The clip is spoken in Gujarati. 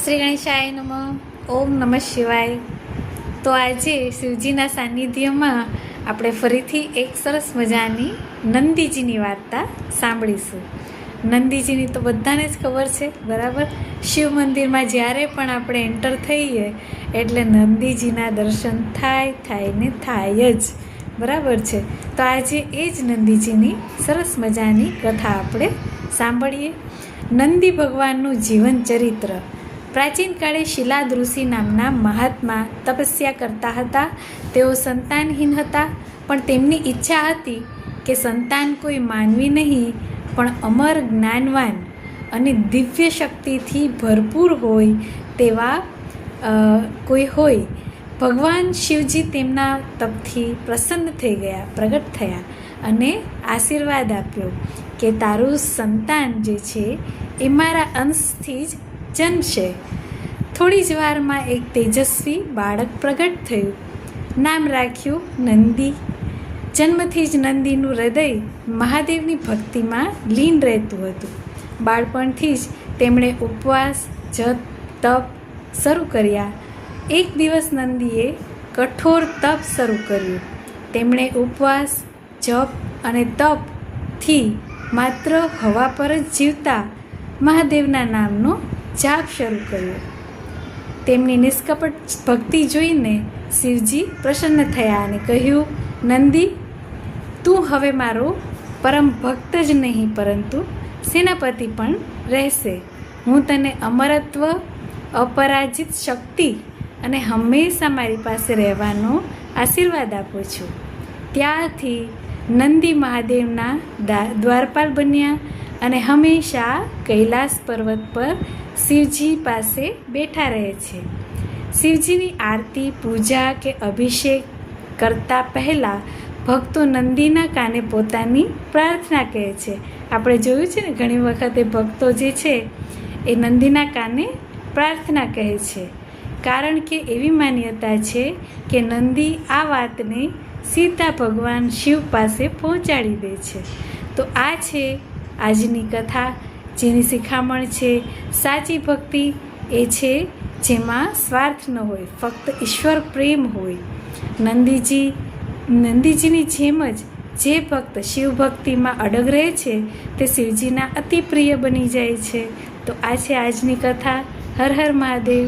શ્રી ગણેશાય નમઃ. ઓમ નમઃ શિવાય. તો આજે શિવજીના સાનિધ્યમાં આપણે ફરીથી એક સરસ મજાની નંદીજીની વાર્તા સાંભળીશું. નંદીજીની તો બધાને જ ખબર છે, બરાબર. શિવ મંદિરમાં જ્યારે પણ આપણે એન્ટર થઈએ એટલે નંદીજીના દર્શન થાય ને થાય જ, બરાબર છે. તો આજે એ જ નંદીજીની સરસ મજાની કથા આપણે સાંભળીએ. નંદી ભગવાનનું જીવન ચરિત્ર. પ્રાચીન કાળે શિલાદ ઋષિ નામના મહાત્મા તપસ્યા કરતા હતા. તેઓ સંતાનહીન હતા, પણ તેમની ઈચ્છા હતી કે સંતાન કોઈ માનવી નહીં પણ અમર, જ્ઞાનવાન અને દિવ્ય શક્તિથી ભરપૂર હોય તેવા કોઈ હોય. ભગવાન શિવજી તેમના તપથી પ્રસન્ન થઈ ગયા, પ્રગટ થયા અને આશીર્વાદ આપ્યો કે તારું સંતાન જે છે એ મારા અંશથી જ જન્મશે. થોડી જ વારમાં એક તેજસ્વી બાળક પ્રગટ થયું. નામ રાખ્યું નંદી. જન્મથી જ નંદીનું હૃદય મહાદેવની ભક્તિમાં લીન રહેતું હતું. બાળપણથી જ તેમણે ઉપવાસ, જપ, તપ શરૂ કર્યા. એક દિવસ નંદીએ કઠોર તપ શરૂ કર્યું. તેમણે ઉપવાસ, જપ અને તપથી માત્ર હવા પર જ જીવતા મહાદેવના નામનો જાપ શરૂ કર્યો. તેમની નિષ્કપટ ભક્તિ જોઈને શિવજી પ્રસન્ન થયા અને કહ્યું, નંદી, તું હવે મારો પરમ ભક્ત જ નહીં પરંતુ સેનાપતિ પણ રહેશે. હું તને અમરત્વ, અપરાજિત શક્તિ અને હંમેશા મારી પાસે રહેવાનો આશીર્વાદ આપું છું. ત્યારથી નંદી મહાદેવના દ્વારપાલ બન્યા અને હંમેશા કૈલાસ પર્વત પર શિવજી પાસે બેઠા રહે છે. શિવજીની આરતી, પૂજા કે અભિષેક કરતા પહેલાં ભક્તો નંદીના કાને પોતાની પ્રાર્થના કહે છે. આપણે જોયું છે ને, ઘણી વખતે ભક્તો જે છે એ નંદીના કાને પ્રાર્થના કહે છે, કારણ કે એવી માન્યતા છે કે નંદી આ વાતને સીધા ભગવાન શિવ પાસે પહોંચાડી દે છે. તો આ છે આજની કથા, જેની શિખામણ છે સાચી ભક્તિ એ છે જેમાં સ્વાર્થ ન હોય, ફક્ત ઈશ્વર પ્રેમ હોય. નંદીજીની જેમ જ જે ભક્ત શિવ ભક્તિમાં અડગ રહે છે તે શિવજીના અતિ પ્રિય બની જાય છે. તો આ છે આજની કથા. હર હર મહાદેવ.